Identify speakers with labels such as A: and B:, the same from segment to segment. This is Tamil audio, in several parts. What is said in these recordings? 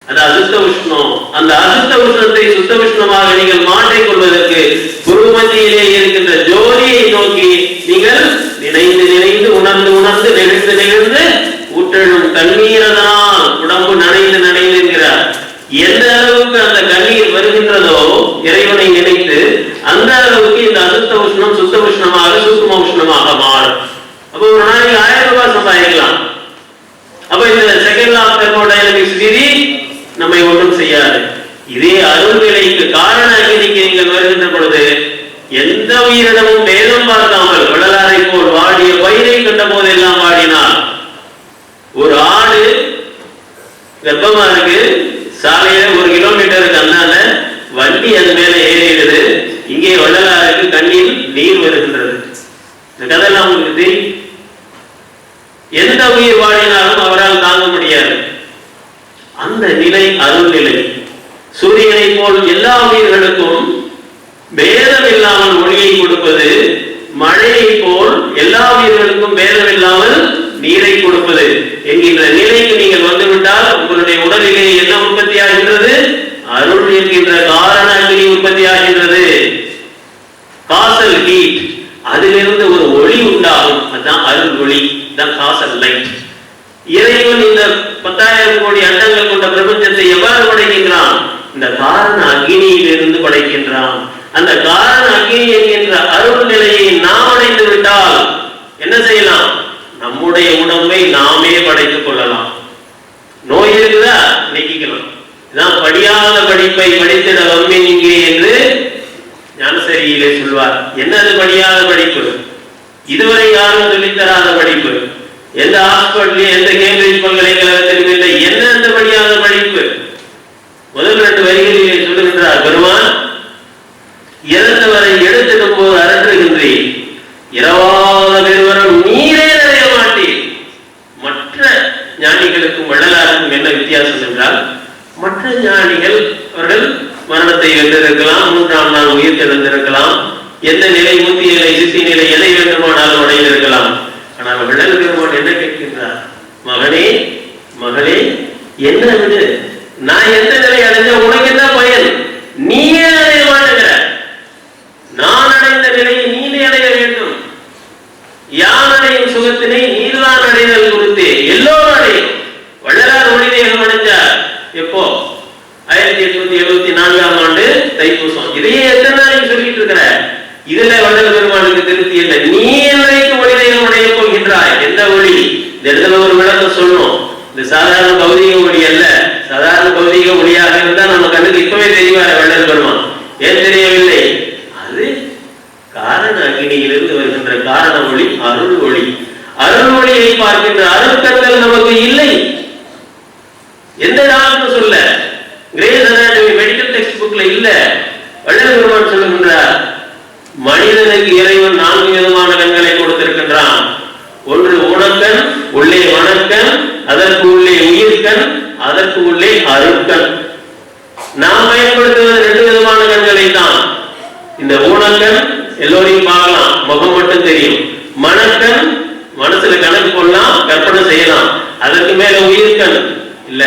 A: அது அசுத்த உஷ்ணம். அந்த அசுத்த உஷ்ணத்தை சுத்த உஷ்ணமாக நீங்கள் மாற்றிக் கொள்வதற்கு குரு மத்தியிலே இருக்கின்ற ஜோதியை நோக்கி நீங்கள் நினைந்து நினைந்து உணர்ந்து உணர்ந்து நெகிழ்ந்து நெகிழ்ந்து ஊற்றெழும் தண்ணீரனால் உடம்பு நனைந்து நனைந்து என்கிறார். எந்த அளவுக்கு அந்த கண்ணீர் வருகின்றதோ இறைவனை நினைத்து அந்த அளவுக்கு இந்த அசுத்த உஷ்ணம் சுத்த உஷ்ணமாக சூக்கும உஷ்ணமாக மாறும். அப்போ ஒரு நாளைக்கு 1000 ரூபாய் சம்பாதிக்கலாம். அப்ப இந்த செகண்ட் லா ஆஃப் தெர்மோடைனமிக்ஸ் விதி நம்மை ஒன்றும் செய்யாது. இதே அருள் நிலைக்கு காரண அக்னிக்கு நீங்கள் வருகின்ற பொழுது எந்த உயிரிடமும் பேதம் பார்க்காமல் வள்ளலாரை போல் வாடிய பயிரை கண்ட போதெல்லாம் வாடினார். ஒரு ஆடு கர்ப்பமா இருக்கு, சாலையில 1 கிலோமீட்டருக்கு அந்தாண்ட வண்டி அது மேல ஏறிடுது. இங்கே வள்ளலாருக்கு கண்ணில் நீர் வருகின்றது. இந்த கதையெல்லாம் உங்களுக்கு தெரியும். எந்த உயிர் வாழினாலும் அவரால் தாங்க முடியாது. அந்த நிலை அருள் நிலை. சூரியனை போல் எல்லா உயிர்களுக்கும் பேதம் இல்லாமல் ஒளியை கொடுப்பது, மழையை போல் எல்லா உயிர்களுக்கும் பேதம் இல்லாமல் நீரை கொடுப்பது என்கின்ற நிலைக்கு நீங்கள் வந்துவிட்டால் உங்களுடைய உடலிலே என்ன உற்பத்தி ஆகின்றது? அருள் என்கின்ற காரண அக்னி உற்பத்தி ஆகின்றது. காசல் ஹீட், அதிலிருந்து ஒரு ஒளி உண்டாகும். அதுதான் அருள் ஒளி, தான் காசல் லைட். இறைவன் இந்த 10,000 கோடி அண்டங்கள் கொண்ட பிரபஞ்சத்தை எவ்வாறு படைக்கின்றான்? இந்த காரண அக்னியிலிருந்து படைக்கின்றான். அந்த காரண அக்னி என்கின்ற அருள் நிலையை நாம் அடைந்து விட்டால் என்ன செய்யலாம்? நம்முடைய உடம்பை நாமே படைத்துக் கொள்ளலாம். நோய் இருக்குதா நீக்கிக்கலாம். இதான் படியாத படிப்பை படித்திட வம்மின் இங்கே என்று ஞானசரியிலே சொல்வார். என்னது படியாத படிப்பு? இதுவரை யாரும் சொல்லித்தராத படிப்பு. எந்த ஆக்ஸ்போர்ட்லயும் எந்த கேம்பிரிட்ஜ் பல்கலைக்கழகத்திலும் இல்லை. என்ன அந்த படியாத படிப்பு? முதல் 2 வரிகளிலே சொல்லுகின்றார் பெருமான், இறந்தவரை எடுத்திடும் போது அரற்றுகின்றேன், இரவாத பெருவரம் நீரே நிறைய மாட்டேன். மற்ற ஞானிகளுக்கும் வள்ளலாருக்கும் என்ன வித்தியாசம் என்றால், மற்ற ஞானிகள் அவர்கள் மரணத்தை வென்றிருக்கலாம், 3ஆம் நாள் உயிர் தெழுந்திருக்கலாம், எந்த நிலை முத்தி நிலை சித்தி நிலை எதை வேண்டுமானாலும் அடைந்திருக்கலாம். ஆனால் வள்ளல் பெருமான் என்ன கேட்கின்றார்? மகனே மகளே, என்ன விடு, நான் எந்த நிலை அடைஞ்ச உனக்கு என்ன பயன்? நீயே அடைய மாட்டேங்கிற. நான் அடைந்த நிலையை நீனே அடைய வேண்டும். யான் அடையும் சுகத்தினை நீர்தான் அடைதல் குறித்து எல்லோரும் அடையும். வள்ளலார் ஒளிதேகம் அடைஞ்சார் எப்போ? 1874ஆம் ஆண்டு தைப்பூசம். இதையே எத்தனை நாளைக்கு சொல்லிட்டு இருக்கிற? இதுல வள்ளல் பெருமானுக்கு திருப்தி இல்லை. நீ என்னைக்கு ஒளிதேகம் அடைய போகின்றாய்? எந்த ஒளி? இந்த இடத்துல ஒரு விளக்கம் சொல்லணும். இந்த சாதாரண பௌதிக ஒளி அல்ல. சாதாரண பௌதிக ஒளியாக இருந்தா நம்ம கண்ணுக்கு இப்பவே தெரிவார் வள்ளல் பெருமான். ஏன் தெரியவில்லை? அது காரண அக்னியிலிருந்து வருகின்ற காரண ஒளி அருள் ஒளி. அருள் ஒளியை பார்க்கின்ற அருட்கண்கள் நமக்கு இல்லை. எந்த டாக்டர் சொல்ல, கிரேஸ் அனாட்டமி மெடிக்கல் டெக்ஸ்ட் புக்ல இல்ல. வள்ளல் பெருமான் சொல்லுகின்றார், மனிதனுக்கு இறைவன் 4 விதமான கண்களை கொடுத்திருக்கின்றான். ஒன்று ஊனக்கண், உள்ளே வணக்கண், அதற்கு உள்ளே உயிர்கண், அதற்கு உள்ளே அருட்கண். நாம் பயன்படுத்துவது 2 விதமான கண்களை தான். இந்த ஊனக்கண் எல்லோரையும் பார்க்கலாம், முகம் மட்டும் தெரியும். மனக்கண் மனசுல கணக்கு கொள்ளலாம், கற்பனை செய்யலாம். அதற்கு மேல உயிர்கண் இல்ல.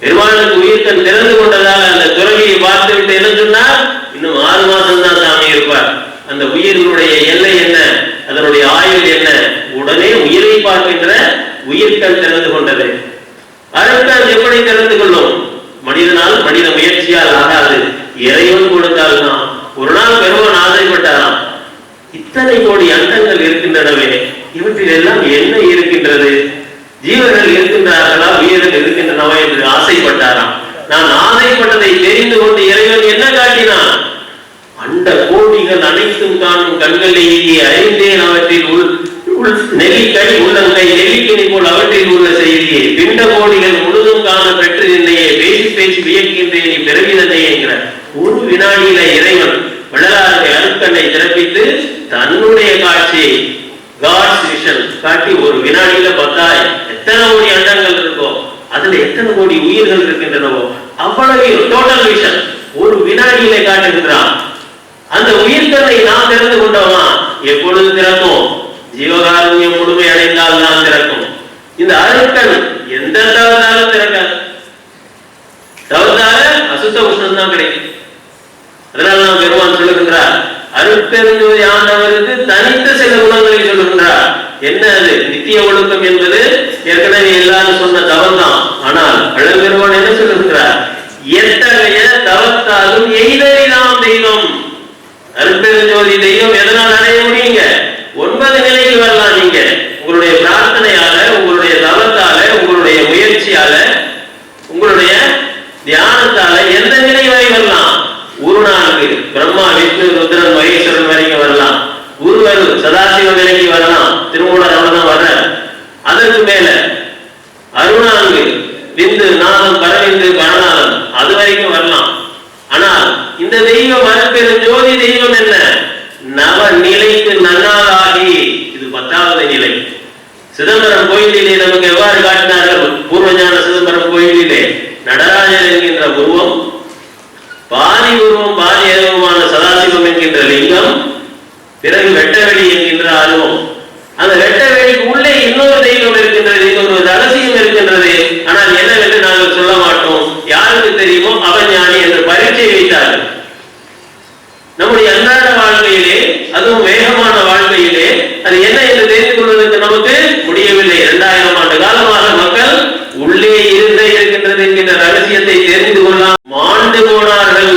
A: பெருமாளுக்கு உயிர்கண் திறந்து கொண்டதால் அந்த துறவியை பார்த்து விட்டு என்ன சொன்னார்? இன்னும் 6 மாசம் தான் சாமி இருப்பார். அந்த உயிரினுடைய எல்லை என்ன, அதனுடைய ஆயுள் என்ன? உடனே உயிரை பார்க்கின்ற உயிர்கண் திறந்து கொண்டது. அருட்கண் எப்படி திறந்து கொள்ளும்? மனிதனால், மனித முயற்சியால் ஆகாது. இறைவன் கொடுத்தால் தான். ஒரு நாள் பெருமான் ஆசைப்பட்டாராம், இத்தனை கோடி அண்டங்கள் இருக்கின்றனவே, இவற்றில் எல்லாம் என்ன இருக்கின்றது? ஜீவர்கள் இருக்கின்றார்களா, உயிர்கள் இருக்கின்றனவா என்று ஆசைப்பட்டாராம். நான் ஆசைப்பட்டதை தெரிந்து கொண்டு இறைவன் என்ன காட்டினான்? அண்ட கோடிகள் அனைத்தும் காணும் கண்களிலேயே அறிந்தேன் அவற்றில் நெல்லிக்கை உள்ளங்கை நெல்லிக்கனி போல் அவற்றில் உள்ள செய்தியே பிண்ட கோடிகள் முழுதும் காண பெற்று என்னையே பேசி பேசி வியக்கின்றேன் நீ பிறவிதனை என்கிற ஒரு வினாடியில இறைவன் வள்ளலாருடைய அருட்கண்ணை திறப்பித்து தன்னுடைய காட்சியை காட்ஸ் விஷன் காட்டி ஒரு வினாடியில பார்த்தாய் எத்தனை கோடி அண்டங்கள் இருக்கோ, அதுல எத்தனை கோடி உயிர்கள் இருக்கின்றனவோ அவ்வளவு டோட்டல் விஷன் ஒரு வினாடியில காட்டுகின்றான். அந்த உயிர்கண்ணை நாம் திறந்து கொண்டோமா? எப்பொழுது திறக்கும்? ஜீவகாருண்யம் முழுமை அடைந்தால் தான் திறக்கும். இந்த அருட்கண் எந்த திறக்காது. சுத்த உஷ்ணம் தான் கிடைக்கும். அதனால நாம் பெருமான் சொல்லுகின்றார், அருட்பெருஞ்சோதி ஆண்டவருக்கு தனித்த சில குணங்களை சொல்லுகின்றார். என்ன அது? நித்திய ஒழுக்கம் என்பது ஏற்கனவே எல்லாரும் சொன்ன தவம் தான். ஆனால் பழம்பெருமான் என்ன சொல்லுகின்றார்? எத்தகைய தவத்தாலும் எய்தறிதாம் தெய்வம். அருட்பெருஞ்சோதி தெய்வம் எதனால் அடைய முடியுங்க? 9 நிலைக்கு வரலாம். நீங்க உங்களுடைய பிரார்த்தனையால, உங்களுடைய தவத்தால, உங்களுடைய முயற்சியால, உங்களுடைய தியானத்தால எந்த நிலை வரை வரலாம்? குருநானுக்கு பிரம்மா விஷ்ணு ருத்ரன் மகேஸ்வரன் வரைக்கும் வரலாம். குருவர் சதாசிவ நிலைக்கு வரலாம். திருமூலர் அவ்வளவுதான் வர்ற. அதற்கு மேல அருணாங்கு விந்து நாதம் பரவிந்து பரநாதம் அது வரைக்கும் வரலாம். ஆனால் இந்த தெய்வம் அருட்பெருஞ்சோதி தெய்வம் என்ன? நவ நிலைக்கு நன்னாளாகி, இது 10வது நிலை. சிதம்பரம் கோயிலிலே நமக்கு எவ்வாறு காட்டினார்கள்? பூர்வஞான சிதம்பரம் கோயிலிலே நடராஜர் என்கின்ற உருவம், பாதி உருவம் பாதி அருவமான சதாசிவம் என்கின்ற லிங்கம், பிறகு வெட்டவெளி என்கின்ற அருவம். அந்த வெட்டவெளிக்கு உள்ளே இன்னொரு தெய்வம் இருக்கின்றது, இன்னொரு ரகசியம் இருக்கின்றது. ஆனால் என்னவென்று நாங்கள் சொல்ல மாட்டோம். யாருக்கு தெரியுமோ அவன் ஞானி என்று பரீட்சை வைத்தார்கள். நம்முடைய அன்றாட வாழ்க்கையிலே, அதுவும் வேகமான வாழ்க்கையிலே அது என்ன என்று தெரிந்து கொள்வதற்கு நமக்கு முடியவில்லை. 2000 ஆண்டு காலமாக மக்கள் உள்ளே இருக்கின்றது என்கின்ற ரகசியத்தை தெரிந்து கொள்ளலாம் மாண்டு போனார்கள்.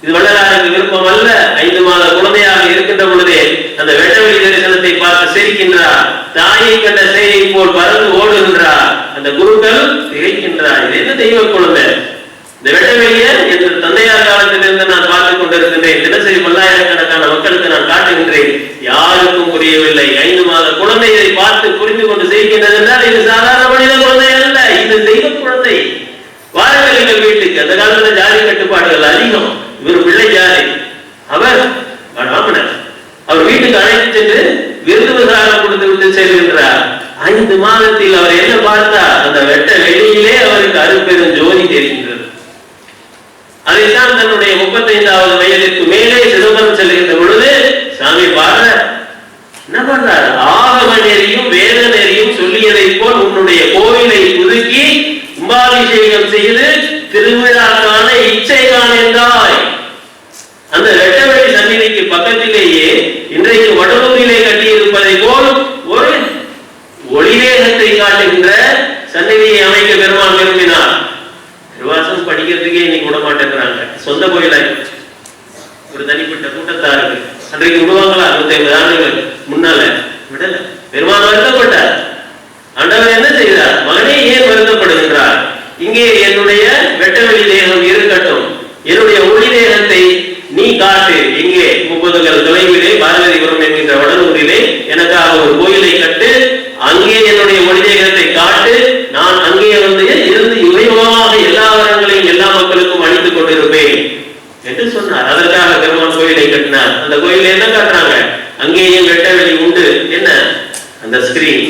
A: இது வள்ளலாருக்கு விருப்பம் அல்ல. 5 மாத குழந்தையாக இருக்கின்ற பொழுதே அந்த வெட்டவெளி தரிசனத்தை பார்த்து சிரிக்கின்றார். தாயை கண்ட சேயை போல் பறந்து ஓடுகின்றார். அந்த குருக்கள் திகைக்கின்றார். இது என்ன தெய்வ குழந்தை? இந்த வெட்டவெளியை என்ற தந்தையார் காலத்திலிருந்து நான் பார்த்துக் கொண்டிருக்கின்றேன். தினசரி பல்லாயிரக்கணக்கான மக்களுக்கு நான் காட்டுகின்றேன். யாருக்கும் புரியவில்லை. 5 மாத குழந்தையை பார்த்து புரிந்து கொண்டு செய்கின்றது என்றால் இது சாதாரண மனித குழந்தை அல்ல, இது தெய்வ குழந்தை. வாருங்கள் எங்கள் வீட்டுக்கு. அந்த காலத்துல ஜாதி கட்டுப்பாடுகள் அதிகம். இவர் பிள்ளை ஜாதி, அவர் பிராமணர். அவர் வீட்டுக்கு அழைத்து சென்று விருது விசாரம் கொடுத்து விட்டு செல்கின்றார். 5 மாதத்தில் அவர் என்ன பார்த்தார்? அந்த வெட்ட வெளியிலே அவருக்கு அருட்பெருஞ்சோதி தெரிகின்றது. அதைத்தான் தன்னுடைய 35வது வயதிற்கு மேலே சிதம்பரம் செல்கின்ற பொழுது சாமி பாடுற என்ன பண்றார்? ஆகம நெறியும் வேத நெறியும் சொல்லியதை போல் உன்னுடைய கோவிலை புதுக்கி கும்பாபிஷேகம் செய்து திருவிழாக்கான இச்சை காணேந்தாய். அந்த வெட்டவெளி சந்நிதிக்கு பக்கத்திலேயே இன்றைக்கு வடலூரிலே கட்டியிருப்பதை போல் ஒரு ஒளிவேகத்தை காட்டுகின்ற சந்நிதியை அமைக்க பெருமான் விரும்பினார். திருவாசம் படிக்கிறதுக்கே இன்னைக்கு விட மாட்டேங்கிறாங்க. சொந்த கோயில ஒரு தனிப்பட்ட கூட்டத்தாருக்கு அன்றைக்கு விடுவாங்களா? 150 ஆண்டுகள் முன்னால விடல. பெருமான் வருத்தப்பட்டார். ஆண்டவர் என்ன செய்தார்? மகனே ஏன் வருத்தப்படுகின்றார்? இங்கே என்னுடைய வெட்டவெளி தேகம் இருக்கட்டும், என்னுடைய ஒளி தேகத்தை நீ காட்டு. இங்கே 30 தொலைவிலே பாரதிபுரம் என்கின்ற வடலூரிலே எனக்காக ஒரு கோயிலை கட்டு, அங்கே என்னுடைய ஒளி தேகத்தை காட்டு. நான் அங்கே இருந்து இறைவனாக எல்லா வரங்களையும் எல்லா மக்களுக்கும் அளித்துக் கொண்டிருப்பேன் என்று சொன்னார். அதற்காக பெருமான் கோயிலை கட்டினார். அந்த கோயில என்ன காட்டுறாங்க? அங்கேயும் வெட்டவெளி உண்டு. என்ன? அந்த ஸ்கிரீன்,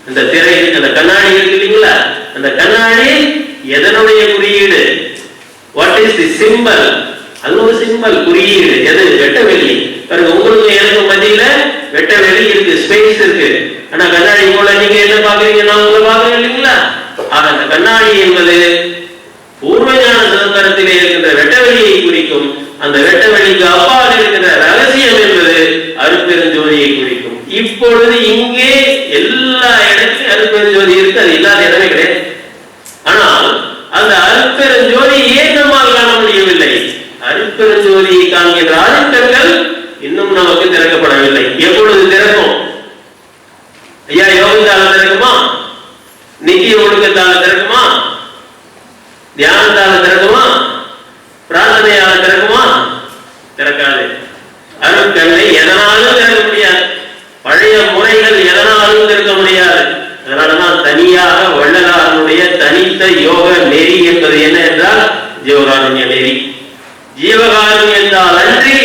A: அந்த திரை, அந்த கண்ணாடி இருக்கு இல்லைங்களா? அந்த கண்ணாடி எதனுடைய குறியீடு? What is the symbol? அது ஒரு சிம்பல், குறியீடு. எது? வெட்டவெளி. பாருங்க, உங்களுக்கு எனக்கு மத்தியில வெட்டவெளி இருக்கு, ஸ்பேஸ் இருக்கு. ஆனா கண்ணாடி போல நீங்க என்ன பாக்குறீங்க? நான் உங்களை பாக்குறேன் இல்லைங்களா? அந்த கண்ணாடி என்பது பூர்வஞான சிதம்பரத்திலே இருக்கின்ற வெட்டவெளியை குறிக்கும். அந்த வெட்டவெளிக்கு அப்பால் இருக்கின்ற ரகசியம் என்பது அருட்பெருஞ்சோதியை குறிக்கும். இப்பொழுது இங்கே எல்லா இடத்திலும் அருட்பெருஞ்சோதி இருக்கு, அது இல்லாத இடமே கிடையாது. ஆனால் அந்த அருட்பெருஞ்சோதி ஏன் நம்மால் காண முடியவில்லை? அருட்பெருஞ்சோதியை காண்கின்ற ஆதிக்கங்கள் இன்னும் நமக்கு திறக்கப்படவில்லை. எப்பொழுது திறக்கும்? ஐயா, யோகத்தால திறக்குமா? நித்திய ஒழுக்கத்தால திறக்குமா? தியானத்தால திறக்குமா? பிரார்த்தனையால திறக்குமா? திறக்காது. அருட்கண்ணை எதனாலும் திறக்க முடியாது. பழைய முறைகள் எதனாலும் திறக்க முடியாது. அதனாலதான் தனியாக வள்ளலாருடைய தனித்த யோக நெறி என்பது என்ன என்றால் ஜீவகாருண்ய நெறி. ஜீவகாருண்யத்தால் அன்றி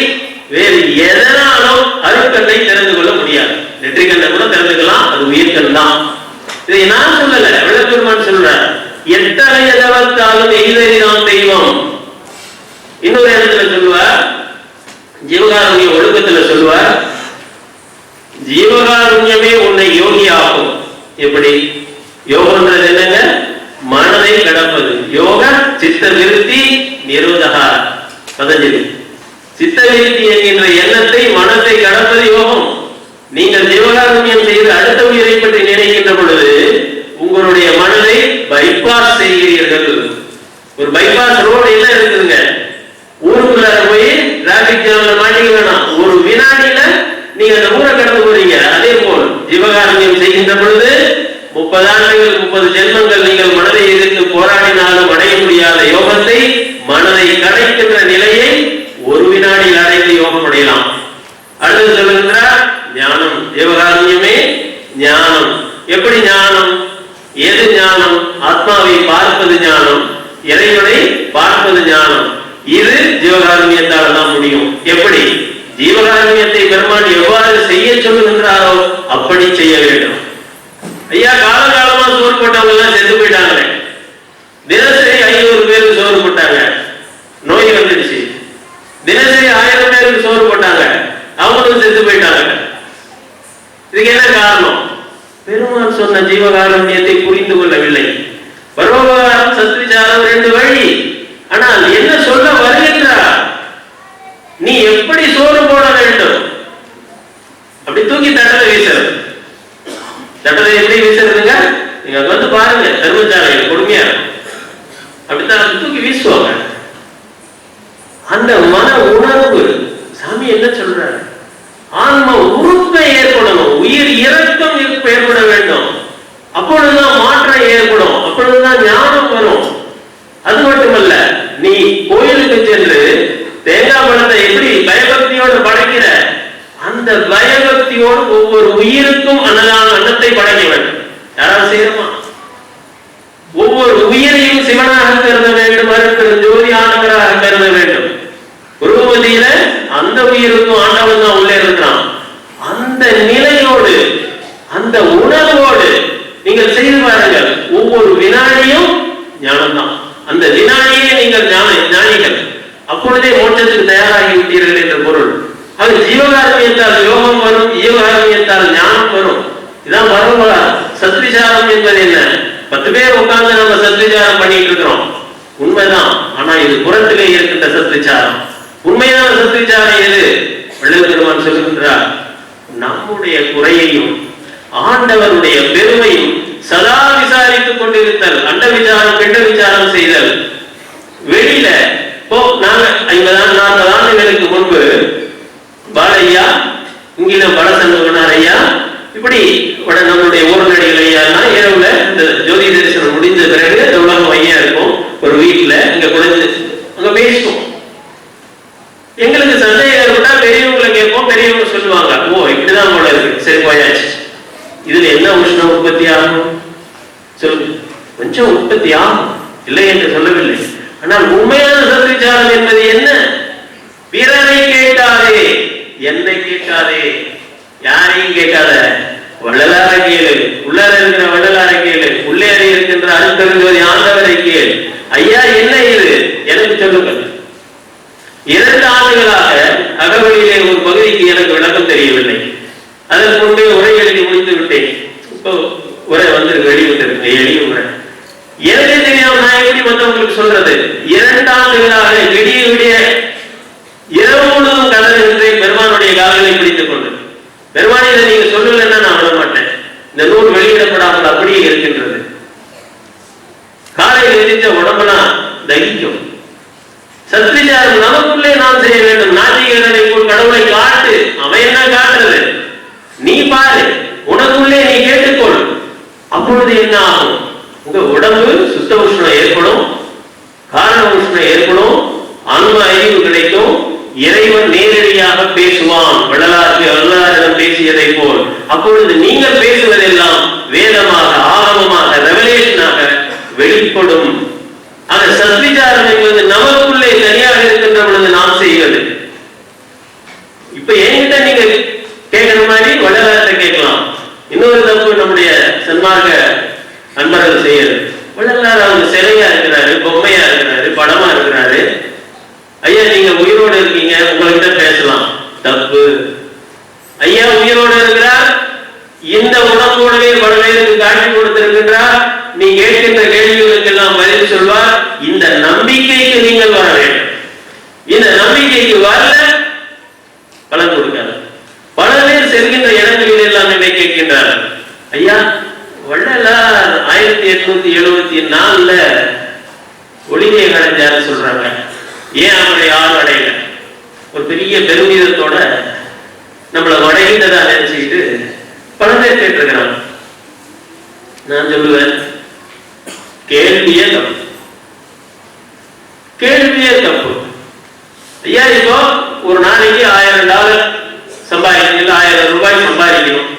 A: வேறு எதனாலும் அருட்கண்ணை திறந்து கொள்ள முடியாது. நெற்றிக்கண்ணை கூட திறந்துக்கலாம், அது உயிர்கண் தான். இதை நான் சொல்லல, விளப்பெருமான் சொல்றார். எத்தகைய தவத்தாலும் எய்தறிதாம் தெய்வம். இன்னொரு இடத்துல சொல்லுவார், ஜீவகாருண்ய ஒழுக்கத்துல சொல்லுவார், ஜீவகாருண்யமே உன்னை யோகி ஆகும். எப்படி? யோகன்றது என்னங்க? மனதை கடப்பது. யோக சித்த விருத்தி நிரோதகா பதஞ்சலி. சித்த விருத்தி என்கின்ற எண்ணத்தை மனத்தை கடப்பது யோகம். நீங்கள் ஜீவகாருண்யம் செய்து அடுத்த உயிரை பற்றி நினைக்கின்ற பொழுது உங்களுடைய மனதை பைபாஸ் செய்கிறீர்கள். ஒரு பைபாஸ் ரோடு என்ன இருக்குதுங்க, ஊருக்குள்ள போய் டிராபிக் ஜாம்ல மாட்டிக்க வேணாம், ஒரு வினாடியில நீங்க அந்த ஊரை கடந்து போறீங்க. அதே போல் ஜீவகாருண்யம் செய்கின்ற பொழுது 30 ஆண்டுகள் 30 ஜென்மங்கள் நீங்கள் மனதை எதிர்த்து போராடினாலும் அடைய முடியாத யோகத்தை, மனதை கடைக்கின்ற நிலையை ஒரு வினாடியில் அடைந்து யோகம் அடையலாம். அடுத்து சொல்லுகின்றார் ஞானம். ஜீவகாருண்யமே ஞானம். எப்படி ஞானம்? எது ஞானம்? ஆத்மாவை பார்ப்பது ஞானம், இறைவனை பார்ப்பது ஞானம். இது ஜீவகாருண்யத்தால் தான் முடியும். எப்படி? ஜீவகாருண்யத்தை பெருமான் எவ்வாறு செய்ய சொல்லுகின்றாரோ அப்படி செய்ய வேண்டும். ஐயா, காலகாலமா சோறு போட்டவங்க எல்லாம் செத்து போயிட்டாங்களே. தினசரி 500 பேருக்கு சோறு போட்டாங்க, நோய் வந்துடுச்சு. தினசரி 1000 பேருக்கு சோறு போட்டாங்க, அவங்களும் செத்து போயிட்டாங்க. இதுக்கு என்ன காரணம்? பெருமான் சொன்ன ஜீவகாருண்யத்தை புரிந்து கொள்ளவில்லை. பரோபகாரம் சத்விசாரம் 2 வழி. ஆனால் என்ன சொல்ல வருகின்றார்? நீ எப்படி சோறு போட வேண்டும்? அப்படி தூக்கி தட்டலை வீசுறது. தட்டலை எப்படி வீசுறதுங்க? நீங்க வந்து பாருங்க, தர்மசாலையில் கொடுமையா அப்படித்தான் தூக்கி வீசுவாங்க. அந்த மன உணர்வு சாமி என்ன சொல்றாரு? ஆன்ம உறுப்பை ஏற்படணும், உயிர் இறக்கம் ஏற்பட வேண்டும். அப்பொழுதுதான் மாற்றம் ஏற்படும், அப்பொழுதுதான் ஞானம் வரும். அது மட்டுமல்ல, நீ கோயிலுக்கு சென்று தேங்காய் பழத்தை எப்படி பயபக்தியோடு படைக்கிற, அந்த பயபக்தியோடு ஒவ்வொரு உயிருக்கும் அன்னத்தை படைக்க வேண்டும். யாராவது செய்யணுமா? ஒவ்வொரு உயிரையும் சிவனாக கருத வேண்டும், அருட்பெரும் ஜோதி ஆண்டவராக கருத வேண்டும். குருமதியில அந்த உயிருக்கும் ஆண்டவன் தான் உள்ளே இருக்கிறான். அந்த நிலையோடு, அந்த உணர்வோடு நீங்கள் செய்து பாருங்கள். ஒவ்வொரு வினாடியும் ஞானம் தான். அந்த வினாடியே நீங்கள் ஞானிகள். அப்பொழுதே மோட்சத்துக்கு தயாராகி விட்டீர்கள் என்ற பொருள். அது ஜீவகாருண்யத்தால் யோகம் வரும், ஜீவகாருண்யத்தால் ஞானம் வரும். இதான் பரோபகாரம். சத்விசாரம் என்பது என்ன? 10 பேர் உட்கார்ந்து நம்ம சத்விசாரம் பண்ணிட்டு இருக்கிறோம், உண்மைதான். ஆனா இது புறத்திலே இருக்கின்ற சத்விசாரம். உண்மையான சத்விசாரம் எது? வள்ளுவர் பெருமான் சொல்லுகின்றார், நம்முடைய குறையையும் ஆண்டவருடைய பெருமையும் சதா விசாரித்துக் கொண்டிருத்தல், அண்ட விசாரம் பிண்ட விசாரம் செய்தல். வெளியில நாங்க 50-40 ஆண்டுகளுக்கு முன்பு பாலையா, இங்கில பலசங்கனார் ஐயா, இப்படி நம்மளுடைய ஊர்நடிகள் ஐயா இரவுல இந்த ஜோதி தரிசனம் முடிந்த பிறகு இந்த உலகம் ஐயா இருக்கும் ஒரு வீட்டுல, இங்க குறைஞ்சு அங்க பேசுவோம். எங்களுக்கு சந்தேகம் ஏற்பட்டா பெரியவங்களை கேட்போம், பெரியவங்க சொல்லுவாங்க, ஓ இப்படிதான் போல இருக்கு, சரி போயாச்சு. இதுல என்ன உஷ்ணம் உற்பத்தி ஆகும் சொல்லுங்க? கொஞ்சம் உற்பத்தி ஆகும், இல்லை என்று சொல்லவில்லை. ஆனால் உண்மையான சத்விசாரம் என்பது என்ன? பிறரை கேட்காதே, என்னை கேட்காதே, யாரையும் கேட்காத, வள்ளலார கேளு, உள்ளார இருக்கிற வள்ளலார கேளு, உள்ளே இருக்கின்ற அருட்பெருஞ்சோதி ஆண்டவரை கேள். ஐயா என்ன இது எனக்கு சொல்லுங்கள். 2 ஆண்டுகளாக அகவலியிலே ஒரு பகுதிக்கு எனக்கு விளக்கம் தெரியவில்லை. அதற்கு முன்பே உரை எழுதி முடித்து விட்டேன். இப்போ உரை வந்து வெளியிட்டிருக்கு, எளிய உரை. எனக்கே தெரியாம நான் எப்படி மற்றவங்களுக்கு சொல்றது? 2 ஆண்டுகளாக விடிய விடிய இரவு முழுவதும் கதறுகின்றேன் பெருமானுடைய கால்களை பிடித்துக் கொண்டு. பெருமானை இதை நீங்க சொல்லலன்னா நான் விட மாட்டேன். இந்த நூல் வெளியிடப்படாமல் அப்படியே இருக்கின்றது. காலையில் எரிஞ்ச உடம்பெல்லாம் தகிக்கும். சத்விசாரம் நமக்குள்ளே நாம் செய்ய வேண்டும். நாத்திகர்களை கடவுளை காட்டு, அவன் என்ன காட்டுறது? நீ பாரு, உனக்குள்ளே நீ கேட்டுக்கொள். அப்பொழுது என்ன ஆகும்? உங்க உடம்பு சுத்த உஷ்ணம் ஏற்படும், காரண உஷ்ணம் ஏற்படும், ஆன்ம அறிவு கிடைக்கும், இறைவன் நேரடியாக பேசுவான், வள்ளலாரிடம் பேசியதை போல். அப்பொழுது நீங்கள் பேசுவதெல்லாம் வேதமாக, ஆகமமாக, ரெவலேஷனாக வெளிப்படும். அந்த சத்விசாரம் என்பது நமக்குள்ளே தனியாக இருக்கின்ற பொழுது நாம் செய்வது. இப்ப என்கிட்ட நீங்க கேட்கிற மாதிரி வள்ளலார்ட்ட கேட்கலாம். இன்னொரு தப்பு நம்முடைய சன்மார்க்க நண்பர்கள் செய்யறது. வள்ளலார் அவங்க சிலையா இருக்கிறாரு, பொம்மையா இருக்கிறாரு, படமா இருக்கிறாரு. ஐயா நீங்க உயிரோடு இருக்கீங்க, உங்ககிட்ட பேசலாம், தப்பு. ஐயா உயிரோடு இருக்கிறார், இந்த உடம்போடவே பலவேருக்கு காட்சி கொடுத்திருக்கின்றார். நீ கேட்கின்ற கேள்விகளுக்கு எல்லாம் பதில் சொல்வார். இந்த நம்பிக்கைக்கு நீங்கள் வர ஒளியை அடைஞ்சாரு சொல்றாங்க. ஏன் அவரை யாரும் அடையல? ஒரு பெரிய பெருமிதத்தோட நம்மளை அடைகின்றதா நினைச்சுக்கிட்டு பல பேர் கேட்டிருக்கிறாங்க. நான் சொல்லுவேன், கேள்வியே தப்பு, கேள்வியே தப்பு. ஐயா, இப்போ ஒரு நாளைக்கு $1000 சம்பாதிக்கணும், $1000 சம்பாதிக்கணும்.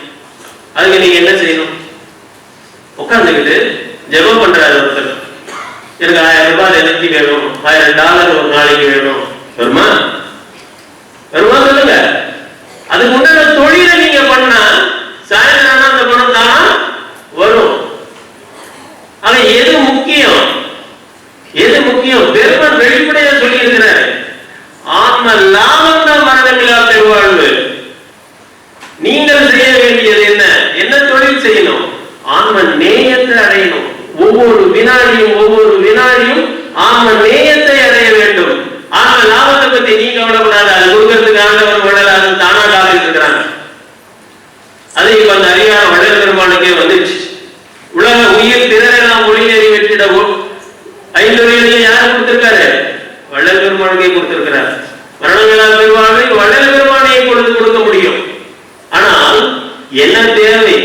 A: அதுக்கு நீங்க என்ன செய்யணும்? உட்கார்ந்துக்கிட்டு ஜெபம் பண்றாரு ஒருத்தர், எனக்கு $1000 எனக்கு வேணும், $1000 ஒரு நாளைக்கு வேணும். வருமா? வருமா சொல்லுங்க. அதுக்கு முன்னாடி தொழிலை நீங்க பண்ணா சாயந்தரம் அந்த பணம் தானா வரும். ஆனா எது முக்கியம்? எது முக்கியம்? பெருமான் வெளிப்படையா சொல்லி இருக்கிறாரு, ஆத்ம லாபம் தான் மரணமில்லா பெருவாழ்வு. நீங்கள் செய்ய வேண்டியது என்ன? என்ன தொழில் செய்யணும்? ஆன்ம நேயத்தை அடையணும். ஒவ்வொரு வினாடியும் ஆன்ம நேயத்தை அடைய வேண்டும். ஆன்ம லாபத்தை பத்தி நீ கவலைப்படாத, அது கொடுக்கறதுக்கு ஆண்டவர் வள்ளல் அது தானா காலிட்டு இருக்கிறாங்க. அது இப்ப அந்த அதிகாரம் வள்ளல் பெருமானுக்கே வந்துச்சு. உலக உயிர் திறனெல்லாம் மொழி நெறி வெற்றிடவும் 5 வயதில் யாரு கொடுத்திருக்காரு? வள்ளல் பெருமானுக்கே கொடுத்திருக்கிறார். மரணமில்லா பெருவாழ்வை வள்ளல் பெருமானையை கொடுக்க முடியும். ஆனால் என்ன தேவை?